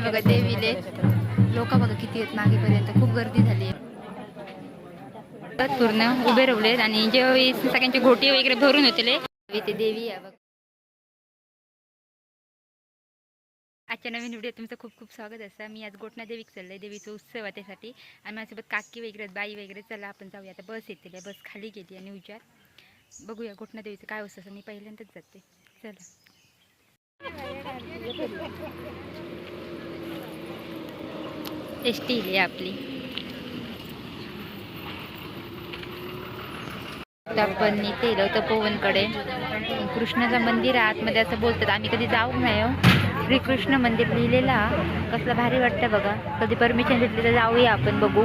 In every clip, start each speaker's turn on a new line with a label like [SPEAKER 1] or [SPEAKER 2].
[SPEAKER 1] बघा देवीले लोक बघा किती आहेत मागेपर्यंत, खूप गर्दी झाली आहे. पूर्ण उभे राहिलेत आणि ज्यावेळी सगळ्यांचे घोटी वगैरे भरून होते ते देवी आहे बघ. आजच्या नवीन व्हिडिओ तुमचं खूप खूप स्वागत असतं. मी आज गोटणा देवीक चाललंय, देवीचा उत्सव आहे त्यासाठी. आणि माझ्यासोबत काकी वगैरे बाई वगैरे. चला आपण जाऊया. आता बस येते, बस खाली गेली आणि विचार बघूया गोटणा देवीचं काय असतं. मी पहिल्यांदाच जाते. चला एसटी आहे आपली. आपण इथे गेलो तपोवनकडे. कृष्णाचं मंदिर आहे आतमध्ये असं बोलतात. आम्ही कधी जाऊ नाही हो. श्रीकृष्ण मंदिर लिहिलेला, कसलं भारी वाटतं बघा. कधी परमिशन घेतली तर जाऊया आपण, बघू.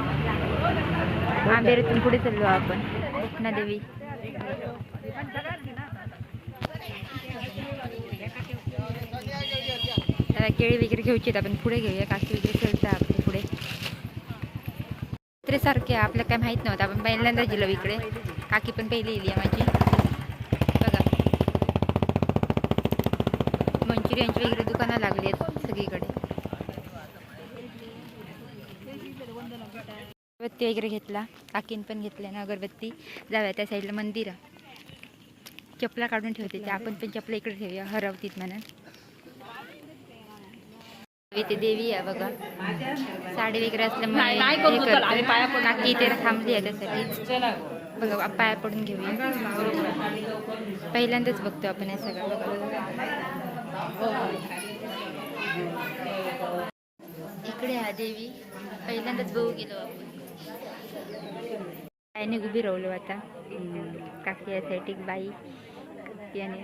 [SPEAKER 1] आंबेरीतून पुढे चाललो आपण गोटणा देवी. केळी वगैरे घ्यायची आपण पुढे घेऊया. काकी वगैरे चलता आपल्या पुढे. सारखे आपल्याला काय माहित नव्हतं. आपण पहिल्यांदा गेलो इकडे. काकी पण पहिली येली आहे माझी बघा. मंचुरियनची वगैरे दुकानं लागली आहेत सगळीकडे. अगरबत्ती वगैरे घेतला, काकीन पण घेतल्या ना अगरबत्ती. जाऊया त्या साईडला मंदिर आहे. चपला काढून ठेवते ते, आपण पण चपला इकडे ठेवूया, हरवतीत म्हणून. इथे देवी आहे बघा. साडी वगैरे असल्यामुळे काकी इथे थांबली आहे त्यासाठी बघा. पाया पडून घेऊया. पहिल्यांदाच बघतो आपण हे सगळं बघा. इकडे हा देवी पहिल्यांदाच बघू गेलो आपण. बाईने उभी राहिलो आता. काकी यासाठी बाई याने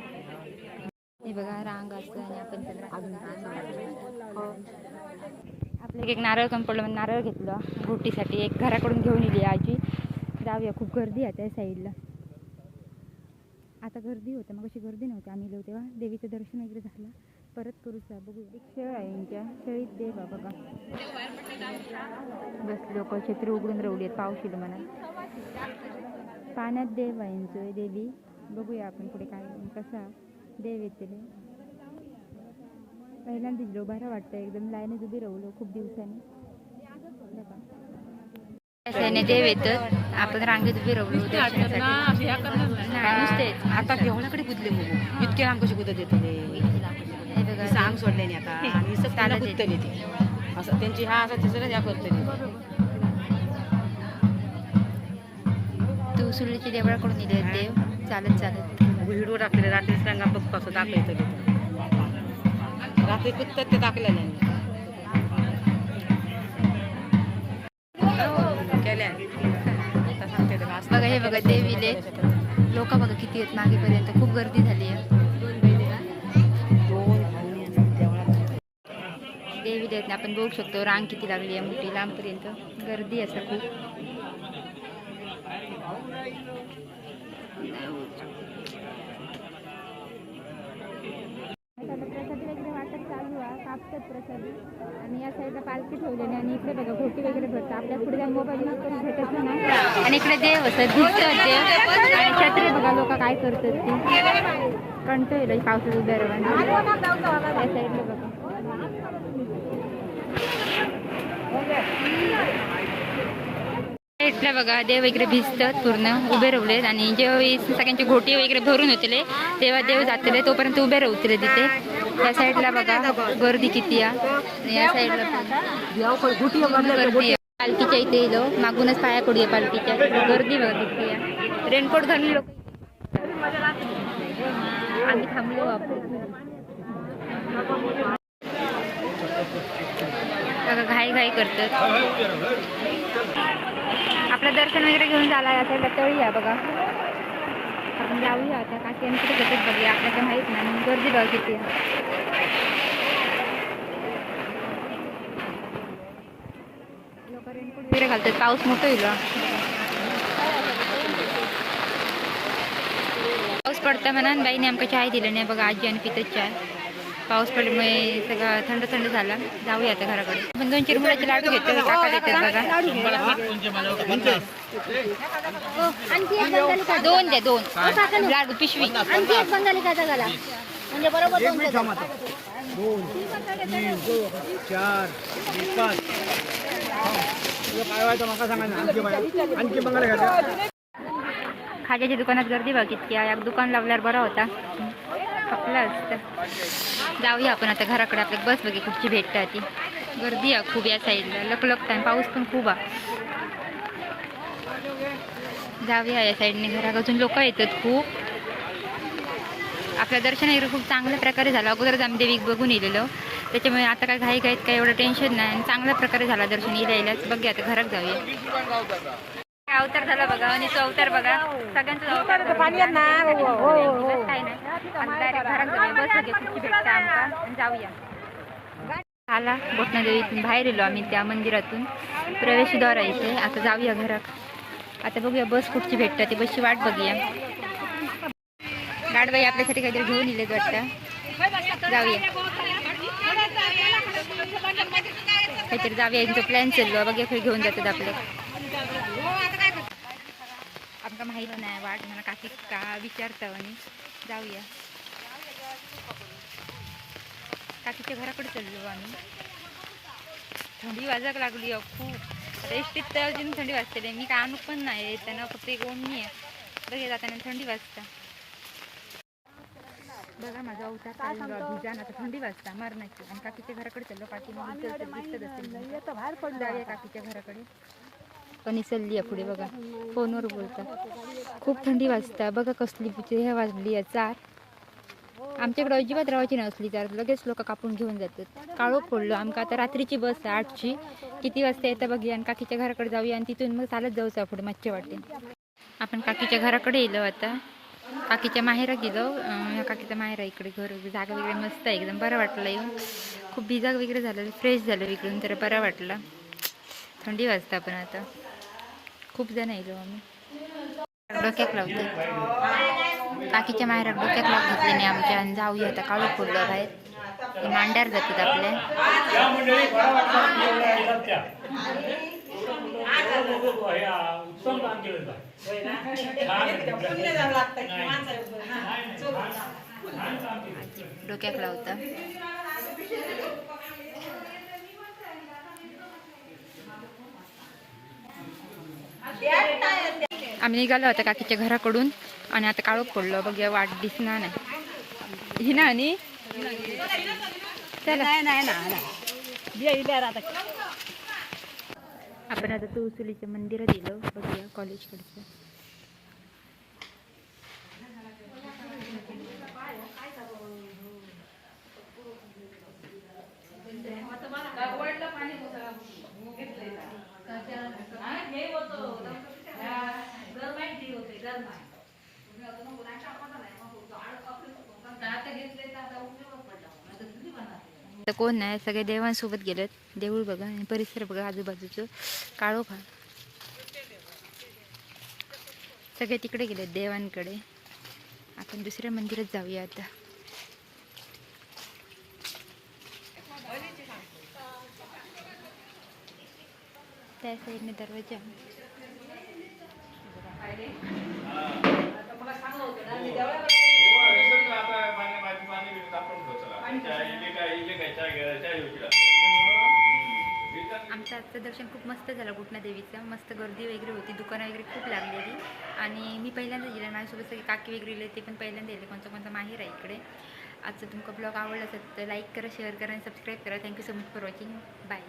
[SPEAKER 1] हे बघा रांग असतं आणि आपण आपल्या एक नारळ कमी पडलं म्हणून नारळ घेतलं घोटीसाठी. एक घराकडून घेऊन येली आजी. जाऊया. खूप गर्दी आहे त्या साईडला. आता गर्दी होतं, मग अशी गर्दी नव्हती आम्ही गेलो तेव्हा. देवीचं दर्शन वगैरे झालं. परत करूचा बघूया. एक शेळ आहे यांच्या, शेळीत देव आहे बघा. बस लोक छत्री उघडून रवली आहेत पावशील म्हणा. पाण्यात देव आहे यांचं देवी. बघूया आपण पुढे काय कसा देव येते. पहिल्यांदा दिलो बरं वाटतं. एकदम लाईनीत उभी राहलो खूप दिवसांनी. देव येतात, आपण रांगेत उभी राहलो नुसते.
[SPEAKER 2] आता केवढ्याकडे कुदले मग इतके रांग कशी कुदत येते सांग सोडल्याने आता. आणि सगळ्याला कुदतले ते असं त्यांची हा असं तिसरं ह्या करतले.
[SPEAKER 1] तू सुलीच्या देवळाकडून दिले देव चालत चालत.
[SPEAKER 2] व्हिडिओ टाकले रात्री सांगा बघ कसं दाखवायचं. रात्री कुदतात ते दाखवल्याने
[SPEAKER 1] बघा. हे बघा देवीले लोक बघा किती आहेत मागेपर्यंत, खूप गर्दी झाली आहे. देवीले आपण बघू शकतो रांग किती लागली आहे मोठी, लांबपर्यंत गर्दी असं खूप. प्रसादी वगैरे वाटत चालू आहे, कापतात प्रसादी. आणि या साईडला पालखी ठेवलेली आणि इकडे बघा घोटी वगैरे भरतात. आपल्या पुढे जाऊन मोबाईल यूज करून भेटत नाही. आणि इकडे देव असतात, दिसतात देव. आणि छत्री बघा लोक काय करतात ती. कंटाळलं पावसात उभ्या राहून. या साईडला बघा इथल्या बघा देव वगैरे भिजतात पूर्ण उभे राहिलेत. आणि जेव्हा सगळ्यांची घोटी वगैरे भरून होते तेव्हा देव जातले, तोपर्यंत उभे राहतले तिथे. या साईडला बघा गर्दी किती आहे. या साईडला गर्दी आहे. पालखीच्या इथे येलो, मागूनच पाया पडूया पालखीच्या. गर्दी बघा किती आहे. रेनकोट घालून लोक आम्ही थांबलो आपण बघा. घाई घाई करतात. आपलं दर्शन वगैरे घेऊन झाला. या साईडला तळी आहे बघा. आपण जाऊया आता. काकी आणि कुठे घेतात बघूया, आपल्याला माहीत नाही. गर्दी बघा किती आहे. लोक रेनकोट वगैरे घालतात, पाऊस मोठं येईल. पाऊस पडता म्हणा. बाईने आमका चाय दिलं नाही बघा. आजी आणि पितच चाय. पाऊस पडल्यामुळे सगळं थंड थंड झाला. जाऊया आता घराकडे. पण 2 चिरमुळ्याचे लाडू घेतो, काका देतात बघा. 2 द्या 2 लाडू पिशवी.
[SPEAKER 3] एक मिनिट थांब आता. 2 3 4 5. तुला काय व्हायचं मला सांगा ना. आणखी बंगाला घ्यायचं.
[SPEAKER 1] खाज्याच्या दुकानात गर्दी बघ किती आहे. एक दुकान लावल्यावर बरा होता, खपलं असतं. जाऊया आपण आता घराकडे. आपल्या बस बघे कुठची भेटतात ती. गर्दी आहे खूप या साईडला, लकलकत आहे, पाऊस पण खूप आहे. जाऊया या साईडने घरात. अजून लोक येतात खूप. आपलं दर्शन वगैरे खूप चांगल्या प्रकारे झालं. अगोदरच आम्ही देवी बघून येलेलो, त्याच्यामुळे आता काय घाई घाईत काय एवढं टेन्शन नाही आणि चांगल्या प्रकारे झाला दर्शन. येईलाच बघूया आता घरात जाऊया. अवतार झाला बघा आणि तो अवतार बघा सगळ्यांचा अवतार काय नाही. आता डायरेक्ट घरात जाऊया. बस लगे कुठची भेटते आमका आणि जाऊया. आला गोठणादेवीतून बाहेर येलो आम्ही त्या मंदिरातून. प्रवेशद्वार आहे इथे. आता जाऊया घरात. आता बघूया बस कुठची भेटतात ती बसची वाट बघूया. गाडबाई आपल्यासाठी काहीतरी घेऊन येलेत वाटतं. जाऊया काहीतरी जाऊया. यांचा प्लॅन चाललो बघूया खरी घेऊन जातात आपले. आमका माहीत नाही वाट, मला काकी का विचारता आणि जाऊया. काकीच्या घराकडे चाललो आम्ही. थंडी वाजायला लागली खूप. आता एसटीत तर अजून थंडी वाजते. मी काय आणू पण नाही येताना, फक्त एक ओढणी आहे. बघे जाताना थंडी वाजता. बघा माझा अवतार चालला भिजान. आता थंडी वाजता मरणाची. आणि काकीच्या घराकडे चाललो. काकी मग दिसत असेल. जाऊया काकीच्या घराकडे. पण चालली आहे पुढे बघा, फोनवर बोलता. खूप थंडी वाजता. बघा कसली हे वाजली आहे 4. आमच्याकडे अजिबात राहायची नसली तर लगेच लोक कापून घेऊन जातात. काळोख पडलो आमका. आता रात्रीची बस आहे 8ची. किती वाजता येतं बघूया. आणि काकीच्या घराकडे जाऊया आणि तिथून मग चालत जाऊचा पुढे मच्छी वाटेल. आपण काकीच्या घराकडे येलो. आता काकीच्या माहेरा गेलो. ह्या काकीच्या माहेरा इकडे घर जागा वगैरे मस्त आहे एकदम. बरं वाटलं येऊन. खूप भिजाग वगैरे झालं, फ्रेश झालं इकडून तर बरं वाटलं. थंडी वाजता पण आता खूप जण येलो आम्ही. डोक्यात लावते काकीच्या माहेरात. डोक्यात लावून घेतले नाही आमच्या. आणि जाऊया आता. काळू पडलं बाहेर. मांड्यावर जातात आपल्या. डोक्यात लावता. आम्ही निघालो होता काकीच्या घराकडून आणि आता काळोख पडलो बघूया. वाट दिसणार नाही ही ना. आणि चला आपण आता तुळसुलीच्या मंदिरात गेलो. बघूया कॉलेजकडचं. तर कोण नाही, सगळे देवांसोबत गेलेत. देऊळ बघा आणि परिसर बघा आजूबाजूचं. काळोख हा. सगळे तिकडे गेलेत देवांकडे. आपण दुसऱ्या मंदिरात जाऊया आता. त्या साईडने दरवाजा. आमचं आजचं दर्शन खूप मस्त झालं गोठणा देवीचं. मस्त गर्दी वगैरे होती, दुकानं वगैरे खूप लागलेली. आणि मी पहिल्यांदा गेले, माझ्यासोबत सगळे काकी वगैरे गेले, ते पण पहिल्यांदा गेले. कोणता माहेर आहे इकडे. आजचं तुमचा ब्लॉग आवडला असेल तर लाईक करा, शेअर करा आणि सबस्क्राईब करा. Thank you so much for watching. Bye.